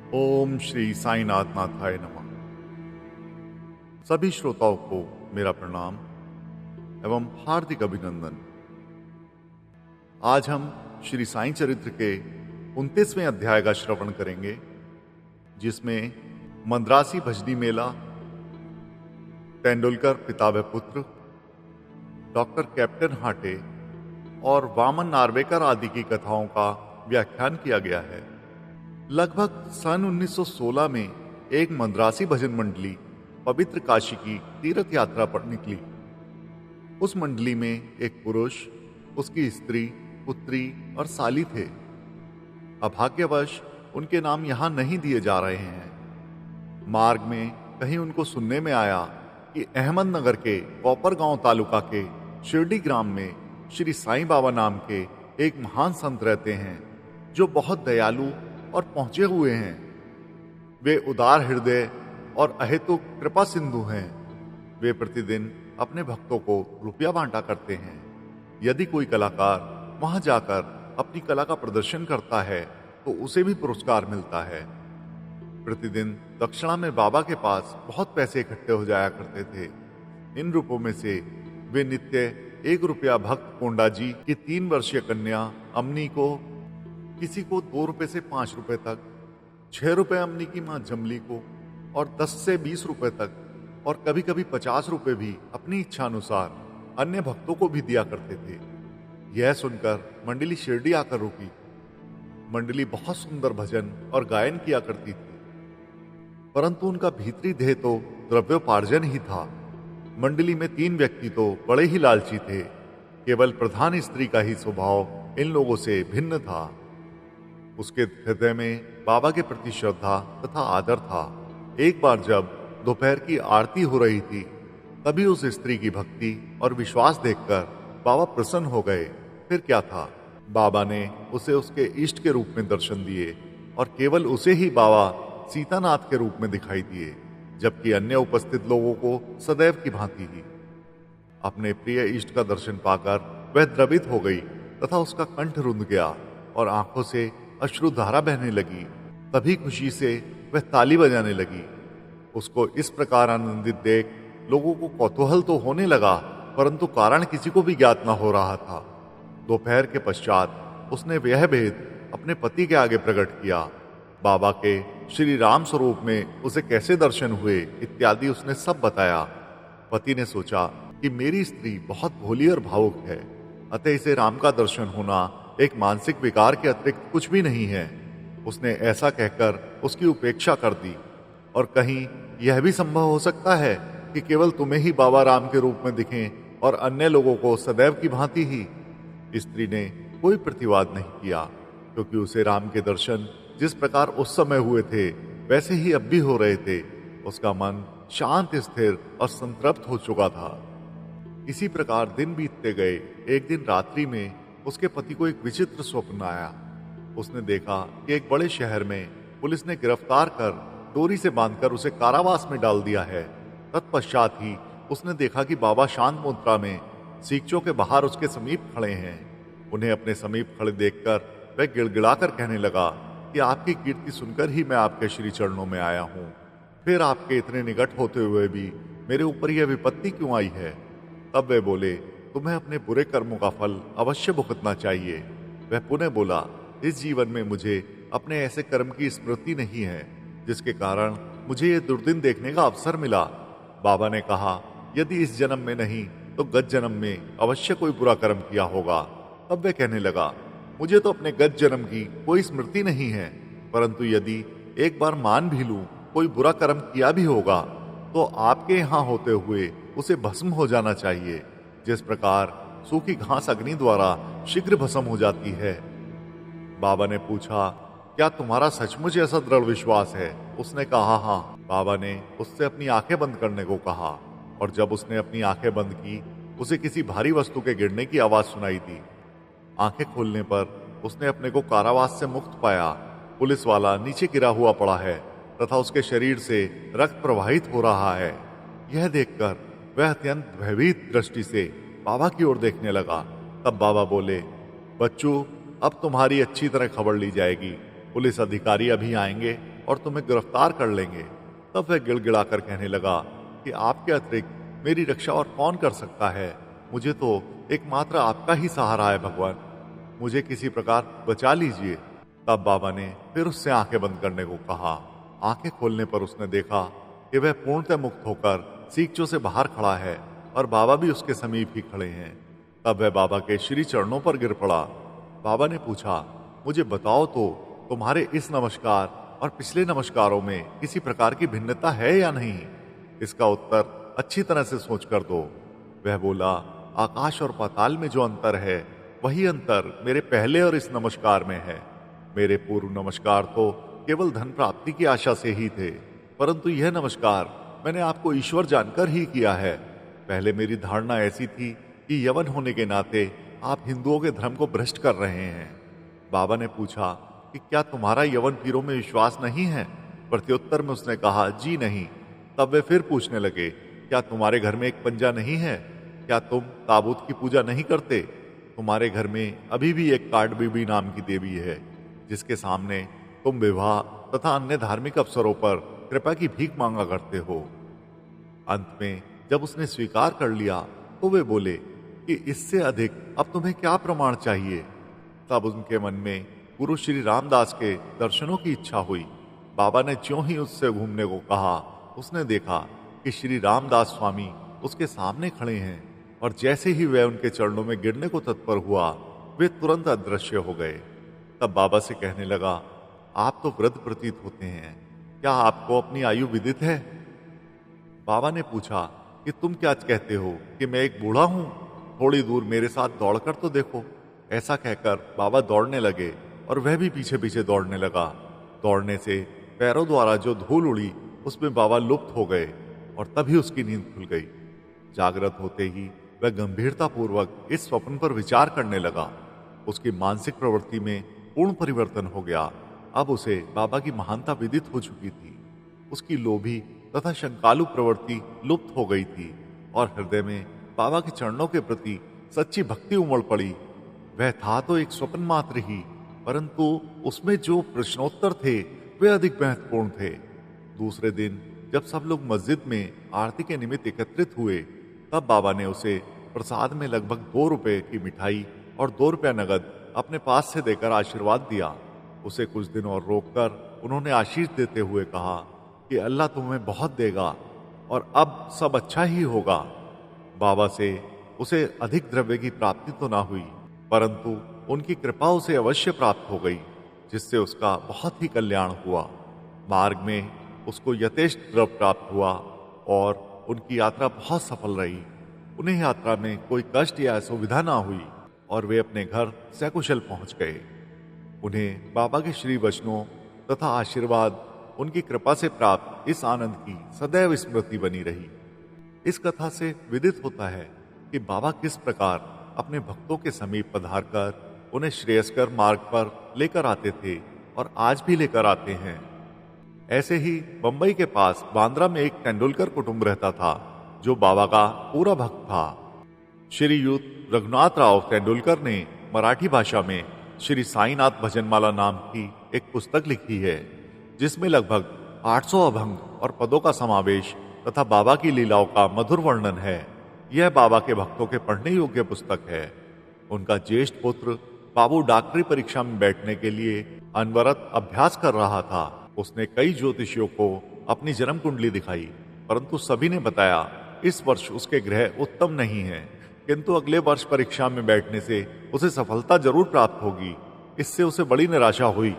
ओम श्री साईनाथ नाथाय नमः। सभी श्रोताओं को मेरा प्रणाम एवं हार्दिक अभिनंदन। आज हम श्री साईं चरित्र के 29वें अध्याय का श्रवण करेंगे, जिसमें मंदरासी भजनी मेला, तेंदुलकर पिता व पुत्र, डॉक्टर कैप्टन हाटे और वामन नार्वेकर आदि की कथाओं का व्याख्यान किया गया है। लगभग सन 1916 में एक मंदरासी भजन मंडली पवित्र काशी की तीर्थ यात्रा पर निकली। उस मंडली में एक पुरुष, उसकी स्त्री, पुत्री और साली थे। अभाग्यवश उनके नाम यहां नहीं दिए जा रहे हैं। मार्ग में कहीं उनको सुनने में आया कि अहमदनगर के कोपरगांव तालुका के शिरडी ग्राम में श्री साईं बाबा नाम के एक महान संत रहते हैं, जो बहुत दयालु और पहुंचे हुए हैं। वे उदार हृदय और अहेतुक कृपा सिंधु हैं। वे प्रतिदिन अपने भक्तों को रुपया बांटा करते हैं। यदि कोई कलाकार वहां जाकर अपनी कला का प्रदर्शन करता है तो उसे भी पुरस्कार मिलता है। प्रतिदिन दक्षिणा में बाबा के पास बहुत पैसे इकट्ठे हो जाया करते थे। इन रूपों में से वे नित्य 1 रुपया भक्त कोंडा जी की 3 वर्षीय कन्या अमनी को, किसी को 2 रुपए से 5 रुपए तक, 6 रुपए अमनी की मां जमली को और 10 से 20 रुपए तक और कभी कभी 50 रुपए भी अपनी इच्छा अनुसार अन्य भक्तों को भी दिया करते थे। यह सुनकर मंडली शिरडी आकर रुकी। मंडली बहुत सुंदर भजन और गायन किया करती थी, परंतु उनका भीतरी ध्येय तो द्रव्योपार्जन ही था। मंडली में 3 व्यक्ति तो बड़े ही लालची थे। केवल प्रधान स्त्री का ही स्वभाव इन लोगों से भिन्न था। उसके हृदय में बाबा के प्रति श्रद्धा तथा आदर था। एक बार जब दोपहर की आरती हो रही थी, तभी उस स्त्री की भक्ति और विश्वास देखकर बाबा प्रसन्न हो गए। फिर क्या था, बाबा ने उसे उसके इष्ट के रूप में दर्शन दिए और केवल उसे ही बाबा सीतानाथ के रूप में दिखाई दिए, जबकि अन्य उपस्थित लोगों को सदैव की भांति ही। अपने प्रिय इष्ट का दर्शन पाकर वह द्रवित हो गई तथा उसका कंठ रुंध गया और आंखों से अश्रुधारा बहने लगी। तभी खुशी से वह ताली बजाने लगी। उसको इस प्रकार आनंदित देख लोगों को कौतूहल तो होने लगा, परंतु कारण किसी को भी ज्ञात न हो रहा था। दोपहर के पश्चात उसने यह भेद अपने पति के आगे प्रकट किया। बाबा के श्री राम स्वरूप में उसे कैसे दर्शन हुए इत्यादि उसने सब बताया। पति ने सोचा कि मेरी स्त्री बहुत भोली और भावुक है, अतः इसे राम का दर्शन होना एक मानसिक विकार के अतिरिक्त कुछ भी नहीं है। उसने ऐसा कहकर उसकी उपेक्षा कर दी। और कहीं यह भी संभव हो सकता है कि केवल तुम्हें ही बाबा राम के रूप में दिखें और अन्य लोगों को सदैव की भांति ही। स्त्री ने कोई प्रतिवाद नहीं किया, क्योंकि उसे राम के दर्शन जिस प्रकार उस समय हुए थे वैसे ही अब भी हो रहे थे। उसका मन शांत, स्थिर और संतृप्त हो चुका था। इसी प्रकार दिन बीतते गए। एक दिन रात्रि में उसके पति को एक विचित्र स्वप्न आया। उसने देखा कि एक बड़े शहर में पुलिस ने गिरफ्तार कर डोरी से बांधकर उसे कारावास में डाल दिया है। तत्पश्चात ही उसने देखा कि बाबा शांत मुद्रा में सीकचों के बाहर उसके समीप खड़े हैं। उन्हें अपने समीप खड़े देखकर वह गिड़गिड़ाकर कहने लगा कि आपकी कीर्ति सुनकर ही मैं आपके श्री चरणों में आया हूँ। फिर आपके इतने निकट होते हुए भी मेरे ऊपर यह विपत्ति क्यों आई है? तब वे बोले, तुम्हें अपने बुरे कर्मों का फल अवश्य भुगतना चाहिए। वह पुनः बोला, इस जीवन में मुझे अपने ऐसे कर्म की स्मृति नहीं है जिसके कारण मुझे ये दुर्दिन देखने का अवसर मिला। बाबा ने कहा, यदि इस जन्म में नहीं तो गत जन्म में अवश्य कोई बुरा कर्म किया होगा। तब वह कहने लगा, मुझे तो अपने गत जन्म की कोई स्मृति नहीं है, परंतु यदि एक बार मान भी लूं कोई बुरा कर्म किया भी होगा तो आपके यहाँ होते हुए उसे भस्म हो जाना चाहिए, जिस प्रकार सूखी घास अग्नि द्वारा शीघ्र भस्म हो जाती है। बाबा ने पूछा, क्या तुम्हारा सचमुच ऐसा दृढ़ विश्वास है? उसने कहा, हाँ। बाबा ने उससे अपनी आंखें बंद करने को कहा और जब उसने अपनी आंखें बंद की, उसे किसी भारी वस्तु के गिरने की आवाज सुनाई दी। आंखें खोलने पर उसने अपने को कारावास से मुक्त पाया। पुलिस वाला नीचे गिरा हुआ पड़ा है तथा उसके शरीर से रक्त प्रवाहित हो रहा है। यह देखकर वह अत्यंत भयभीत दृष्टि से बाबा की ओर देखने लगा। तब बाबा बोले, बच्चू, अब तुम्हारी अच्छी तरह खबर ली जाएगी। पुलिस अधिकारी अभी आएंगे और तुम्हें गिरफ्तार कर लेंगे। तब वह गिड़गिड़ाकर कहने लगा कि आपके अतिरिक्त मेरी रक्षा और कौन कर सकता है? मुझे तो एकमात्र आपका ही सहारा है भगवान, मुझे किसी प्रकार बचा लीजिए। तब बाबा ने फिर उससे आंखें बंद करने को कहा। आंखें खोलने पर उसने देखा कि वह पूर्णतः मुक्त होकर सीखचों से बाहर खड़ा है और बाबा भी उसके समीप ही खड़े हैं। तब वह बाबा के श्री चरणों पर गिर पड़ा। बाबा ने पूछा, मुझे बताओ तो तुम्हारे इस नमस्कार और पिछले नमस्कारों में किसी प्रकार की भिन्नता है या नहीं? इसका उत्तर अच्छी तरह से सोच कर दो। वह बोला, आकाश और पाताल में जो अंतर है वही अंतर मेरे पहले और इस नमस्कार में है। मेरे पूर्व नमस्कार तो केवल धन प्राप्ति की आशा से ही थे, परंतु यह नमस्कार मैंने आपको ईश्वर जानकर ही किया है। पहले मेरी धारणा ऐसी थी कि यवन होने के नाते आप हिंदुओं के धर्म को भ्रष्ट कर रहे हैं। बाबा ने पूछा कि क्या तुम्हारा यवन पीरों में विश्वास नहीं है? प्रत्युत्तर में उसने कहा, जी नहीं। तब वे फिर पूछने लगे, क्या तुम्हारे घर में एक पंजा नहीं है? क्या तुम ताबूत की पूजा नहीं करते? तुम्हारे घर में अभी भी एक काट बीबी नाम की देवी है, जिसके सामने तुम विवाह तथा अन्य धार्मिक अवसरों पर कृपा की भीख मांगा करते हो। अंत में जब उसने स्वीकार कर लिया तो वे बोले कि इससे अधिक अब तुम्हें क्या प्रमाण चाहिए? तब उनके मन में गुरु श्री रामदास के दर्शनों की इच्छा हुई। बाबा ने ज्यों ही उससे घूमने को कहा, उसने देखा कि श्री रामदास स्वामी उसके सामने खड़े हैं और जैसे ही वह उनके चरणों में गिरने को तत्पर हुआ, वे तुरंत अदृश्य हो गए। तब बाबा से कहने लगा, आप तो वृद्ध प्रतीत होते हैं, क्या आपको अपनी आयु विदित है? बाबा ने पूछा कि तुम क्या कहते हो कि मैं एक बूढ़ा हूं? थोड़ी दूर मेरे साथ दौड़कर तो देखो। ऐसा कहकर बाबा दौड़ने लगे और वह भी पीछे पीछे दौड़ने लगा। दौड़ने से पैरों द्वारा जो धूल उड़ी उसमें बाबा लुप्त हो गए और तभी उसकी नींद खुल गई। जागृत होते ही वह गंभीरता पूर्वक इस स्वप्न पर विचार करने लगा। उसकी मानसिक प्रवृत्ति में पूर्ण परिवर्तन हो गया। अब उसे बाबा की महानता विदित हो चुकी थी। उसकी लोभी तथा शंकालु प्रवृत्ति लुप्त हो गई थी और हृदय में बाबा के चरणों के प्रति सच्ची भक्ति उमड़ पड़ी। वह था तो एक स्वप्न मात्र ही, परंतु उसमें जो प्रश्नोत्तर थे वे अधिक महत्वपूर्ण थे। दूसरे दिन जब सब लोग मस्जिद में आरती के निमित्त एकत्रित हुए, तब बाबा ने उसे प्रसाद में लगभग 2 रुपए की मिठाई और 2 रुपया नगद अपने पास से देकर आशीर्वाद दिया। उसे कुछ दिन और रोककर उन्होंने आशीष देते हुए कहा कि अल्लाह तुम्हें बहुत देगा और अब सब अच्छा ही होगा। बाबा से उसे अधिक द्रव्य की प्राप्ति तो ना हुई, परंतु उनकी कृपा उसे अवश्य प्राप्त हो गई, जिससे उसका बहुत ही कल्याण हुआ। मार्ग में उसको यथेष्ट द्रव्य प्राप्त हुआ और उनकी यात्रा बहुत सफल रही। उन्हें यात्रा में कोई कष्ट या असुविधा ना हुई और वे अपने घर सकुशल पहुंच गए। उन्हें बाबा के श्री वचनों तथा आशीर्वाद, उनकी कृपा से प्राप्त इस आनंद की सदैव स्मृति बनी रही। इस कथा से विदित होता है कि बाबा किस प्रकार अपने भक्तों के समीप पधारकर उन्हें श्रेयस्कर मार्ग पर लेकर आते थे और आज भी लेकर आते हैं। ऐसे ही बंबई के पास बांद्रा में एक तेंदुलकर कुटुंब रहता था, जो बाबा का पूरा भक्त था। श्रीयुत रघुनाथ राव तेंदुलकर ने मराठी भाषा में श्री साईनाथ भजनमाला नाम की एक पुस्तक लिखी है, जिसमें लगभग 800 अभंग और पदों का समावेश तथा बाबा की लीलाओं का मधुर वर्णन है। यह बाबा के भक्तों के पढ़ने योग्य पुस्तक है। उनका ज्येष्ठ पुत्र बाबू डॉक्टरी परीक्षा में बैठने के लिए अनवरत अभ्यास कर रहा था। उसने कई ज्योतिषियों को अपनी जन्म कुंडली दिखाई, परंतु सभी ने बताया इस वर्ष उसके ग्रह उत्तम नहीं है, किंतु अगले वर्ष परीक्षा में बैठने से उसे सफलता जरूर प्राप्त होगी। इससे उसे बड़ी निराशा हुई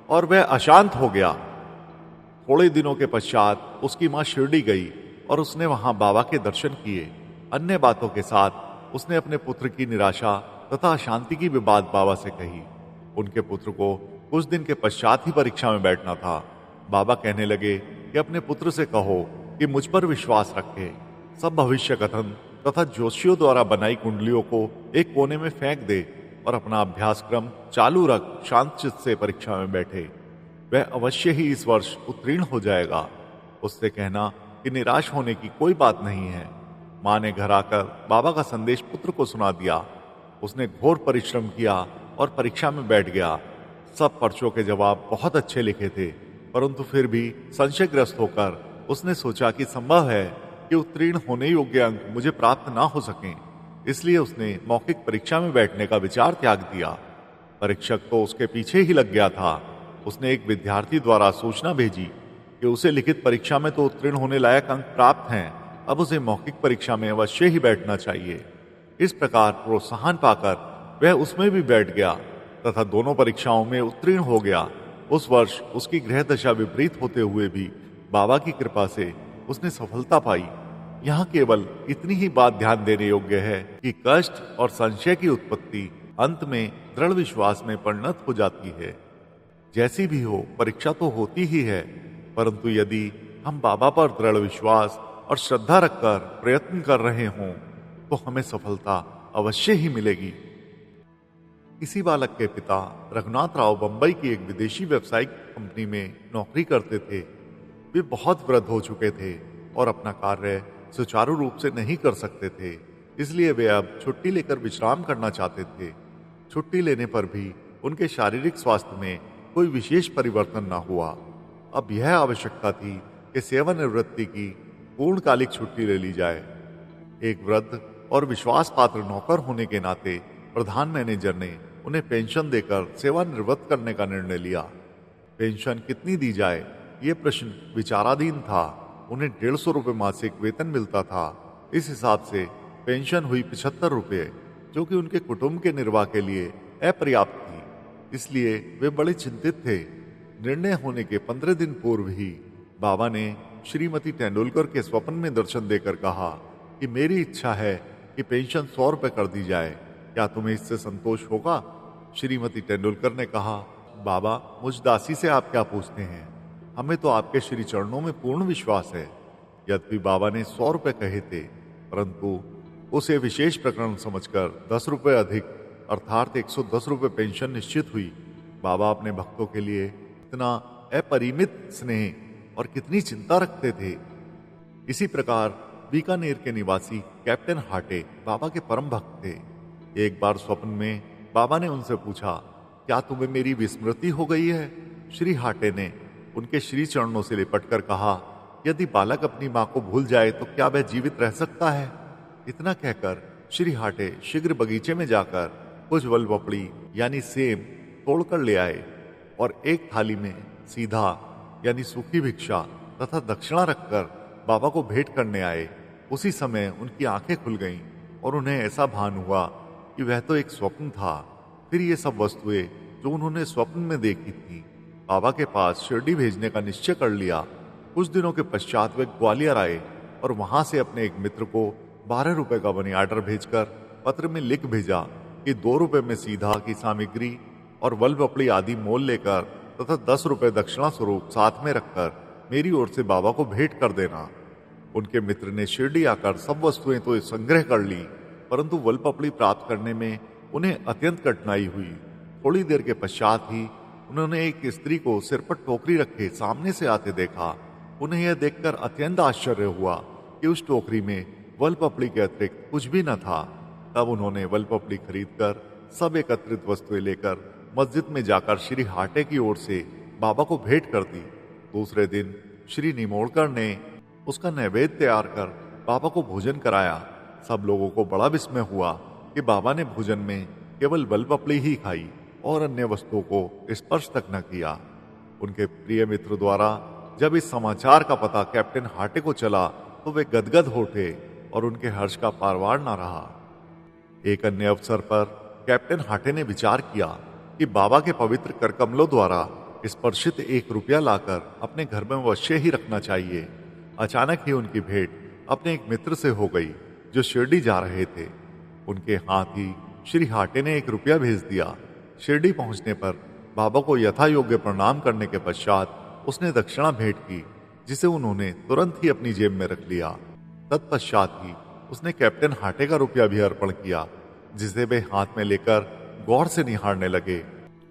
और वह अशांत हो गया। थोड़े दिनों के पश्चात उसकी मां शिरडी गई और उसने वहां बाबा के दर्शन किए। अन्य बातों के साथ उसने अपने पुत्र की निराशा तथा अशांति की भी बात बाबा से कही। उनके पुत्र को कुछ दिन के पश्चात ही परीक्षा में बैठना था। बाबा कहने लगे कि अपने पुत्र से कहो कि मुझ पर विश्वास रखे। सब भविष्य कथन तथा ज्योतिषियों द्वारा बनाई कुंडलियों को एक कोने में फेंक दे और अपना अभ्यास क्रम चालू रख शांत चित्त से परीक्षा में बैठे। वह अवश्य ही इस वर्ष उत्तीर्ण हो जाएगा। उससे कहना कि निराश होने की कोई बात नहीं है। मां ने घर आकर बाबा का संदेश पुत्र को सुना दिया। उसने घोर परिश्रम किया और परीक्षा में बैठ गया। सब पर्चों के जवाब बहुत अच्छे लिखे थे, परंतु फिर भी संशयग्रस्त होकर उसने सोचा कि संभव है कि उत्तीर्ण होने योग्य अंक मुझे प्राप्त ना हो सकें। इसलिए उसने मौखिक परीक्षा में बैठने का विचार त्याग दिया। परीक्षक तो उसके पीछे ही लग गया था। उसने एक विद्यार्थी द्वारा सूचना भेजी कि उसे लिखित परीक्षा में तो उत्तीर्ण होने लायक अंक प्राप्त हैं, अब उसे मौखिक परीक्षा में अवश्य ही बैठना चाहिए। इस प्रकार प्रोत्साहन पाकर वह उसमें भी बैठ गया तथा दोनों परीक्षाओं में उत्तीर्ण हो गया। उस वर्ष उसकी ग्रह दशा विपरीत होते हुए भी बाबा की कृपा से उसने सफलता पाई। यहाँ केवल इतनी ही बात ध्यान देने योग्य है कि कष्ट और संशय की उत्पत्ति अंत में दृढ़ विश्वास में परिणत हो जाती है। जैसी भी हो, परीक्षा तो होती ही है, परंतु यदि हम बाबा पर दृढ़ विश्वास और श्रद्धा रखकर प्रयत्न कर रहे हों तो हमें सफलता अवश्य ही मिलेगी। इसी बालक के पिता रघुनाथ राव बंबई की एक विदेशी व्यावसायिक कंपनी में नौकरी करते थे। वे बहुत वृद्ध हो चुके थे और अपना कार्य सुचारू रूप से नहीं कर सकते थे, इसलिए वे अब छुट्टी लेकर विश्राम करना चाहते थे। छुट्टी लेने पर भी उनके शारीरिक स्वास्थ्य में कोई विशेष परिवर्तन न हुआ। अब यह आवश्यकता थी कि सेवानिवृत्ति की पूर्णकालिक छुट्टी ले ली जाए। एक वृद्ध और विश्वास पात्र नौकर होने के नाते प्रधान मैनेजर ने उन्हें पेंशन देकर सेवानिवृत्त करने का निर्णय लिया। पेंशन कितनी दी जाए, ये प्रश्न विचाराधीन था। उन्हें 150 रुपये मासिक वेतन मिलता था। इस हिसाब से पेंशन हुई 75 रुपये, जो कि उनके कुटुंब के निर्वाह के लिए अपर्याप्त थी। इसलिए वे बड़े चिंतित थे। निर्णय होने के 15 दिन पूर्व ही बाबा ने श्रीमती तेंदुलकर के स्वप्न में दर्शन देकर कहा कि मेरी इच्छा है कि पेंशन 100 रुपये कर दी जाए, क्या तुम्हें इससे संतोष होगा? श्रीमती तेंदुलकर ने कहा, बाबा, मुझ दासी से आप क्या पूछते हैं? हमें तो आपके श्री चरणों में पूर्ण विश्वास है। यद्यपि बाबा ने 100 रुपये कहे थे, परंतु उसे विशेष प्रकरण समझकर 10 रुपये अधिक अर्थात 110 रुपये पेंशन निश्चित हुई। बाबा अपने भक्तों के लिए इतना अपरिमित स्नेह और कितनी चिंता रखते थे। इसी प्रकार बीकानेर के निवासी कैप्टन हाटे बाबा के परम भक्त थे। एक बार स्वप्न में बाबा ने उनसे पूछा, क्या तुम्हें मेरी विस्मृति हो गई है? श्री हाटे ने उनके श्री चरणों से लिपटकर कहा, यदि बालक अपनी मां को भूल जाए तो क्या वह जीवित रह सकता है? इतना कहकर श्री हाटे शीघ्र बगीचे में जाकर कुछ वलवपड़ी यानी सेब तोड़कर ले आए और एक थाली में सीधा यानी सूखी भिक्षा तथा दक्षिणा रखकर बाबा को भेंट करने आए। उसी समय उनकी आंखें खुल गईं और उन्हें ऐसा भान हुआ कि वह तो एक स्वप्न था। फिर ये सब वस्तुएं जो उन्होंने स्वप्न में देखी थी बाबा के पास शिरडी भेजने का निश्चय कर लिया। कुछ दिनों के पश्चात वे ग्वालियर आए और वहां से अपने एक मित्र को 12 रुपए का मनी आर्डर भेजकर पत्र में लिख भेजा कि 2 रुपए में सीधा की सामग्री और वलवपड़ी आदि मोल लेकर तथा 10 रुपए दक्षिणा स्वरूप साथ में रखकर मेरी ओर से बाबा को भेंट कर देना। उनके मित्र ने शिरडी आकर सब वस्तुएं तो संग्रह कर ली, परंतु वलपपड़ी प्राप्त करने में उन्हें अत्यंत कठिनाई हुई। थोड़ी देर के पश्चात ही उन्होंने एक स्त्री को सिर पर टोकरी रखे सामने से आते देखा। उन्हें यह देखकर अत्यंत आश्चर्य हुआ कि उस टोकरी में वलपपड़ी के अतिरिक्त कुछ भी न था। तब उन्होंने वलपपड़ी खरीदकर सब एकत्रित वस्तुएं लेकर मस्जिद में जाकर श्री हाटे की ओर से बाबा को भेंट कर दी। दूसरे दिन श्री निमोड़कर ने उसका नैवेद्य तैयार कर बाबा को भोजन कराया। सब लोगों को बड़ा विस्मय हुआ कि बाबा ने भोजन में केवल वलपपड़ी ही खाई और अन्य वस्तुओं को स्पर्श तक न किया। उनके प्रिय मित्र द्वारा जब इस समाचार का पता कैप्टन हाटे को चला तो वे गदगद हो उठे और उनके हर्ष का पारवार न रहा। एक अन्य अवसर पर कैप्टन हाटे ने विचार किया कि बाबा के पवित्र करकमलों द्वारा स्पर्शित 1 रुपया लाकर अपने घर में अवश्य ही रखना चाहिए। अचानक ही उनकी भेंट अपने एक मित्र से हो गई जो शिरडी जा रहे थे। उनके हाथ ही श्री हाटे ने 1 रुपया भेज दिया। शिरडी पहुंचने पर बाबा को यथा योग्य प्रणाम करने के पश्चात उसने दक्षिणा भेंट की, जिसे उन्होंने तुरंत ही अपनी जेब में रख लिया। तत्पश्चात ही उसने कैप्टन हाटे का रुपया भी अर्पण किया, जिसे वे हाथ में लेकर गौर से निहारने लगे।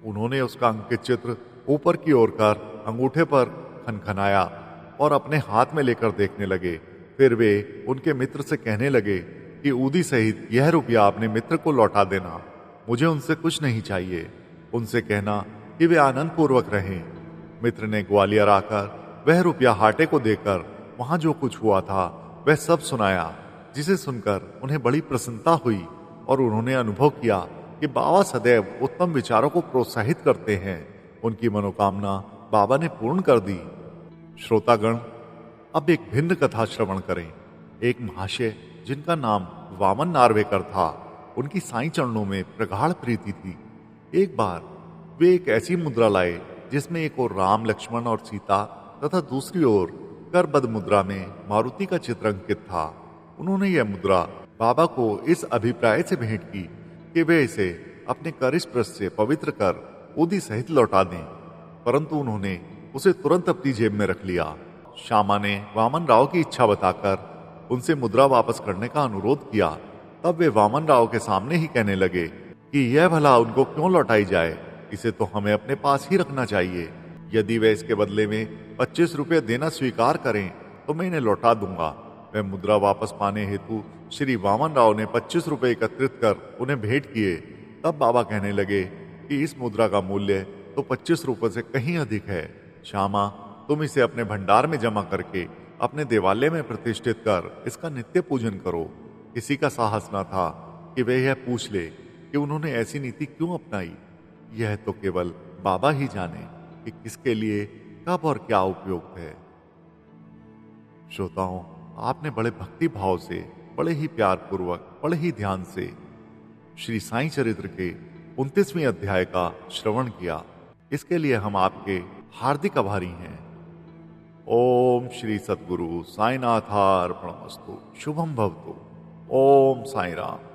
उन्होंने उसका अंकित चित्र ऊपर की ओर कर अंगूठे पर खनखनाया और अपने हाथ में लेकर देखने लगे। फिर वे उनके मित्र से कहने लगे कि ऊदी सहित यह रुपया अपने मित्र को लौटा देना, मुझे उनसे कुछ नहीं चाहिए। उनसे कहना कि वे आनंद पूर्वक रहें। मित्र ने ग्वालियर आकर वह रुपया हाटे को देकर वहां जो कुछ हुआ था वह सब सुनाया, जिसे सुनकर उन्हें बड़ी प्रसन्नता हुई और उन्होंने अनुभव किया कि बाबा सदैव उत्तम विचारों को प्रोत्साहित करते हैं। उनकी मनोकामना बाबा ने पूर्ण कर दी। श्रोतागण, अब एक भिन्न कथा श्रवण करें। एक महाशय जिनका नाम वामन नार्वेकर था, उनकी साईं चरणों में प्रगाढ़ प्रीति थी। एक बार वे एक ऐसी मुद्रा लाए जिसमें एक ओर राम, लक्ष्मण और सीता तथा दूसरी ओर करबद्ध मुद्रा में मारुति का चित्र अंकित था। उन्होंने यह मुद्रा बाबा को इस अभिप्राय से भेंट की कि वे इसे अपने करिस्पृश से पवित्र कर ओदी सहित लौटा दें, परंतु उन्होंने उसे तुरंत अपनी जेब में रख लिया। श्यामा ने वामन राव की इच्छा बताकर उनसे मुद्रा वापस करने का अनुरोध किया। तब वे वामन राव के सामने ही कहने लगे कि यह भला उनको क्यों लौटाई जाए, इसे तो हमें अपने पास ही रखना चाहिए। यदि वे इसके बदले में 25 रुपये देना स्वीकार करें तो मैं इन्हें लौटा दूंगा। वह मुद्रा वापस पाने हेतु श्री वामन राव ने 25 रुपये एकत्रित कर उन्हें भेंट किए। तब बाबा कहने लगे कि इस मुद्रा का मूल्य तो 25 रुपये से कहीं अधिक है। श्यामा, तुम इसे अपने भंडार में जमा करके अपने देवालय में प्रतिष्ठित कर इसका नित्य पूजन करो। किसी का साहस न था कि वे यह पूछ ले कि उन्होंने ऐसी नीति क्यों अपनाई। यह तो केवल बाबा ही जाने कि किसके लिए कब और क्या उपयुक्त है। श्रोताओं, आपने बड़े भक्ति भाव से, बड़े ही प्यार पूर्वक, बड़े ही ध्यान से श्री साईं चरित्र के 29वें अध्याय का श्रवण किया। इसके लिए हम आपके हार्दिक आभारी हैं। ओम श्री सद्गुरु साईनाथार्पणमस्तु। शुभम भवतु। ओम साई राम।